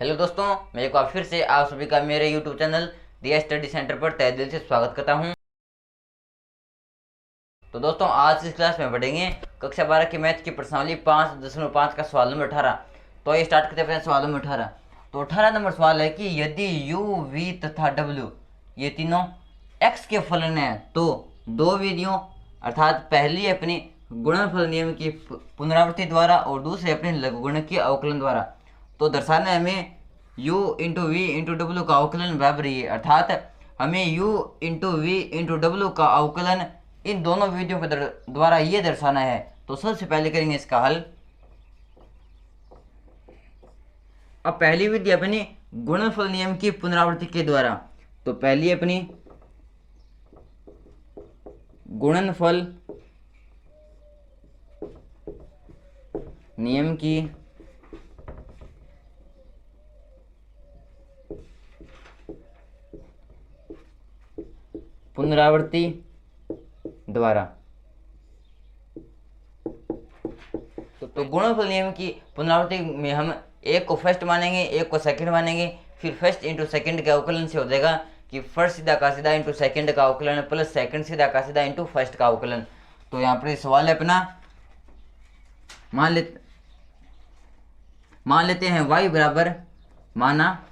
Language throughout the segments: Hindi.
हेलो दोस्तों, मैं एक बार फिर से आप सभी का मेरे यूट्यूब चैनल दिया स्टडी सेंटर पर तहे दिल से स्वागत करता हूं। तो दोस्तों, आज इस क्लास में पढ़ेंगे कक्षा 12 की मैथ की प्रश्नावली 5.5 का सवाल नंबर 18। तो ये स्टार्ट करते हैं सवाल नंबर 18। तो 18 नंबर सवाल है कि यदि u, v तथा w ये तीनों x के फलन है तो दो विधियों अर्थात पहली अपनी गुणनफल नियम की पुनरावृत्ति द्वारा और दूसरी अपनी लघुगणक के अवकलन द्वारा तो दर्शाना है हमें u into we into W का अवकलन बराबर ही है, अर्थात हमें u into we into W का अवकलन इन दोनों विधियों के द्वारा ये दर्शाना है। तो सबसे पहले करेंगे इसका हल। अब पहली विधि अपनी गुणनफल नियम की पुनरावृत्ति के द्वारा, तो पहली अपनी गुणनफल नियम की पुनरावृत्ति द्वारा तो गुणनफल नियम की पुनरावृत्ति में हम एक को फर्स्ट मानेंगे, एक को सेकंड मानेंगे, फिर फर्स्ट इंटू सेकंड के अवकलन से हो जाएगा कि फर्स्ट सीधा का सीधा इंटू सेकंड का अवकलन प्लस सेकंड सीधा का सीधा इंटू फर्स्ट का अवकलन। तो यहाँ पर सवाल है अपना मान लेते हैं y बराबर माना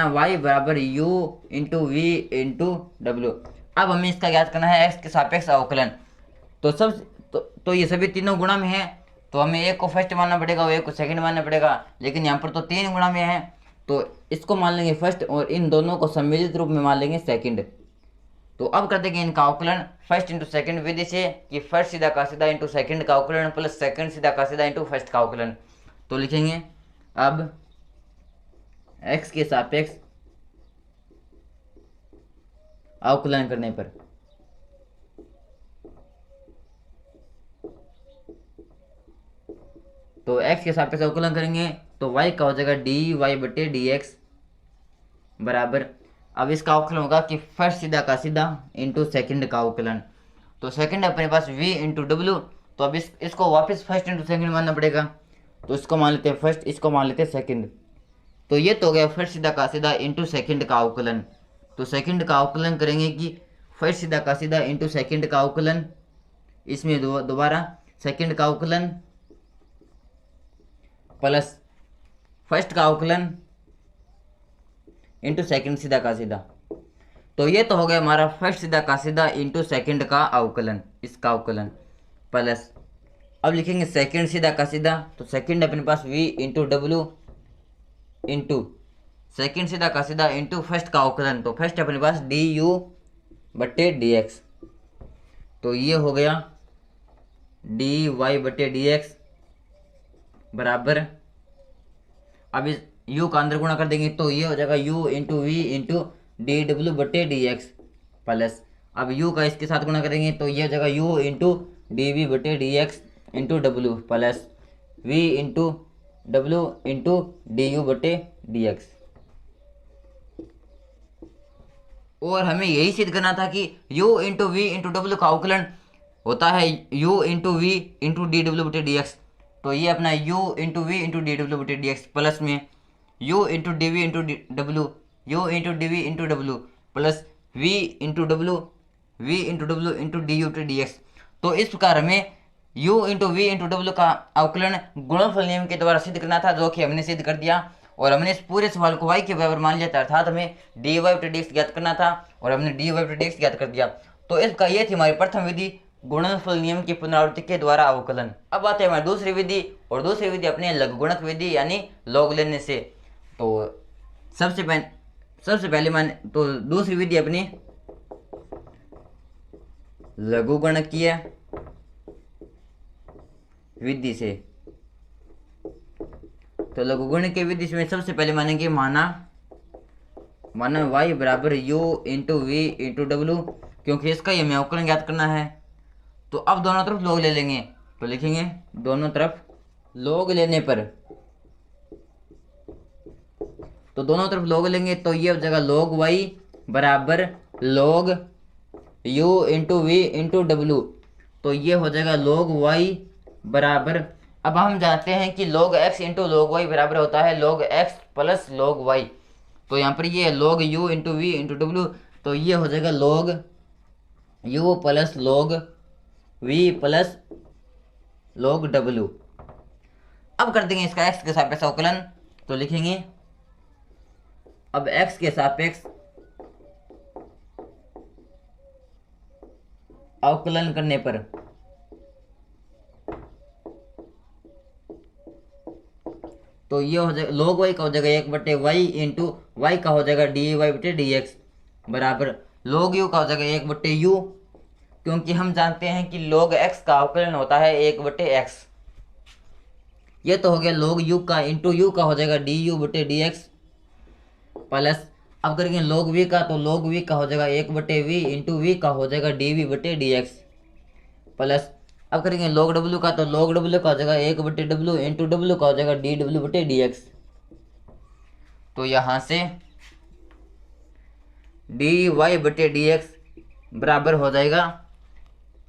y बराबर u into we into W. अब हमें इसका ज्ञात करना है x के सापेक्ष अवकलन। तो ये सभी तीनों गुणा में है, तो हमें एक को फर्स्ट मानना पड़ेगा और एक को सेकंड मानना पड़ेगा, लेकिन यहाँ पर तो तीन गुणा में है तो इसको मान लेंगे फर्स्ट और इन दोनों को सम्मिलित रूप में मान लेंगे सेकंड। तो अब कर देंगे इनका अवकलन फर्स्ट इंटू सेकंड विधि से कि फर्स्ट सीधा का सीधा इंटू सेकंड का अवकलन प्लस सेकंड सीधा का सीधा इंटू फर्स्ट का अवकलन। तो लिखेंगे अब x के सापेक्ष अवकलन करने पर तो x के सापेक्ष अवकलन करेंगे तो y का हो जाएगा dy बटे dx बराबर, अब इसका अवकलन होगा कि फर्स्ट सीधा का सीधा इंटू सेकंड का अवकलन। तो सेकंड अपने पास v इंटू डब्ल्यू, तो अब इसको वापस फर्स्ट इंटू सेकंड मानना पड़ेगा, तो इसको मान लेते हैं फर्स्ट, इसको मान लेते हैं सेकंड। तो ये तो हो गया फर्स्ट सीधा का सीधा इंटू सेकंड का अवकलन। तो सेकंड का अवकलन करेंगे कि फर्स्ट सीधा का सीधा इंटू सेकंड का अवकलन, इसमें दोबारा सेकंड का अवकलन प्लस फर्स्ट का अवकलन इंटू सेकंड सीधा का सीधा। तो ये तो हो गया हमारा फर्स्ट सीधा का सीधा इंटू सेकंड का अवकलन, इसका अवकलन प्लस अब लिखेंगे सेकंड सीधा का सीधा, तो सेकंड अपने पास v into W into second सीधा का सीधा इंटू फर्स्ट का अवकलन, तो फर्स्ट अपने पास du बटे dx। तो ये हो गया dy बटे dx बराबर, अब इस u का अंदर गुणा कर देंगे तो ये हो जाएगा u into we into D W बटे dx प्लस अब u का इसके साथ गुणा करेंगे तो ये हो जाएगा u इंटू डी वी बटे dx into W plus v into W into D U बटे dx। और हमें यही सिद्ध करना था कि u into we into W का अवकलन होता है u into we into D W बटे dx। तो ये अपना u into we into D W बटे dx प्लस में u into D V into W, u into D V into W plus v into W, v into W into D U बटे dx। तो इस प्रकार हमें u into we into W का अवकलन गुणनफल नियम के द्वारा सिद्ध करना था, जो कि हमने सिद्ध कर दिया। और हमने इस पूरे सवाल को y के बराबर मान लिया था, अर्थात हमें dy बटे dx ज्ञात करना था और हमने dy बटे dx ज्ञात कर दिया। तो इसका ये थी हमारी प्रथम विधि गुणनफल नियम की पुनरावृत्ति के द्वारा अवकलन। अब आते हैं हमारी दूसरी विधि, और दूसरी विधि अपनी लघुगणक विधि यानी लॉग लेने से। तो सबसे पहले तो दूसरी विधि अपनी लघुगणकीय विधि से। तो लघुगणकीय विधि में सबसे पहले मानेंगे माना y बराबर u into we into W, क्योंकि इसका ही हमें अवकलन ज्ञात करना है। तो अब दोनों तरफ लॉग ले लेंगे, तो लिखेंगे दोनों तरफ लॉग लेने पर, तो दोनों तरफ लॉग लेंगे तो ये हो जाएगा log y बराबर log u into we into W. तो ये हो जाएगा log y बराबर अब हम जानते हैं कि log x into log y बराबर होता है log x plus log y। तो यहाँ पर ये log u into we into W, तो ये हो जाएगा log u plus log v plus log w। अब कर देंगे इसका x के सापेक्ष अवकलन, तो लिखेंगे अब x के सापेक्ष अवकलन करने पर तो ये हो जाएगा log y का हो जाएगा 1/y इंटू वाई का हो जाएगा dy/dx बराबर log u का हो जाएगा 1/u, क्योंकि हम जानते हैं कि log x का अवकलन होता है 1/x। ये तो हो गया log u का, इंटू u का हो जाएगा du/dx प्लस अब करेंगे log v का, तो log v का हो जाएगा 1/v इंटू v का हो जाएगा dv/dx प्लस अब करेंगे log w का, तो log w का हो जाएगा 1/w इंटू w का हो जाएगा dw/dx। तो यहाँ से dy/dx बराबर हो जाएगा,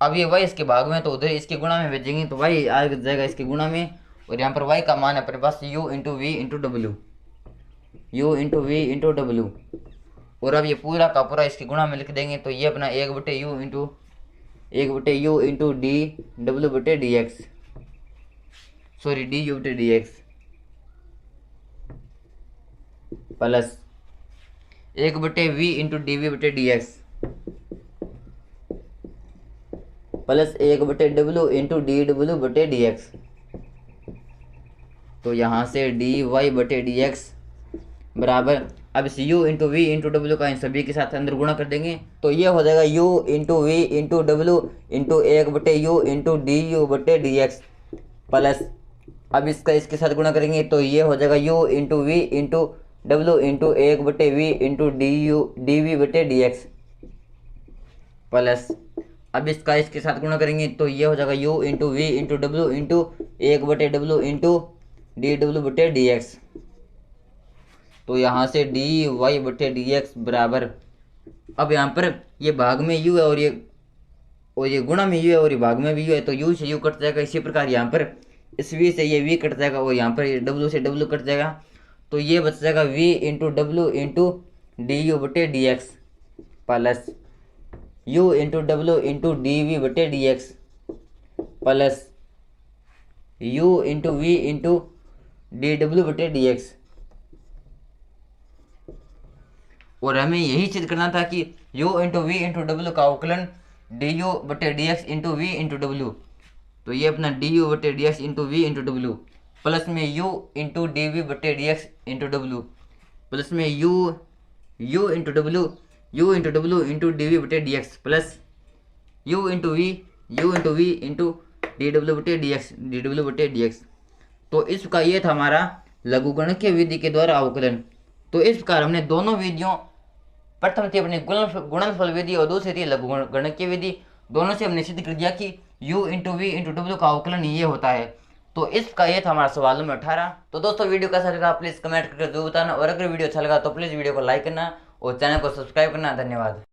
अब ये y इसके भाग में तो उधर इसके गुणा में भेजेंगे तो y आ जाएगा इसके गुणा में, और यहाँ पर y का मान है अपने पास u into we into W, u into we into W. और अब ये पूरा का पूरा इसके गुणा में लिख देंगे, तो ये अपना 1/u into dw/dx, sorry du/dx plus 1/v into dv/dx plus 1/w into dw/dx। तो यहाँ से dy/dx बराबर, अब इस u into we into W का इन सभी के साथ अंदर गुणा कर देंगे, तो ये हो जाएगा u into we into W into 1/u into du/dx plus अब इसका इसके साथ गुणा करेंगे, तो ये हो जाएगा u into we into W into 1/v into dv/dx plus अब इसका इसके साथ गुणा करेंगे, तो ये हो जाएगा u into we into W into 1/w into dw/dx। तो यहाँ से dy/dx बराबर, अब यहाँ पर ये भाग में u है और ये गुणा में u है और ये भाग में भी u है, तो u से u कट जाएगा। इसी प्रकार यहाँ पर इस v से ये v कट जाएगा और यहाँ पर w से w कट जाएगा, तो ये बच जाएगा v into W into du/dx plus u into W into dv/dx plus u into we into dw/dx। और हमें यही सिद्ध करना था कि u into we into W का अवकलन du/dx into we into W, तो ये अपना du/dx into we into W plus में u into dv/dx into W plus में u into W into dv/dx plus u into we into dw/dx। तो इस प्रकार ये था हमारा लघुगणकीय विधि के द्वारा अवकलन। तो इस प्रकार हमने दोनों विधियों, प्रथम थी अपनी गुणनफल विधि और दूसरी थी लघुगणकीय विधि, दोनों से हमने सिद्ध कर दिया कि u into we into W का अवकलन ये होता है। तो इस प्रकार ये था हमारा सवाल नंबर 18। तो दोस्तों वीडियो कैसा लगा प्लीज़ कमेंट करके जरूर बताना, और अगर वीडियो अच्छा लगा तो प्लीज़ वीडियो को लाइक करना और चैनल को सब्सक्राइब करना। धन्यवाद।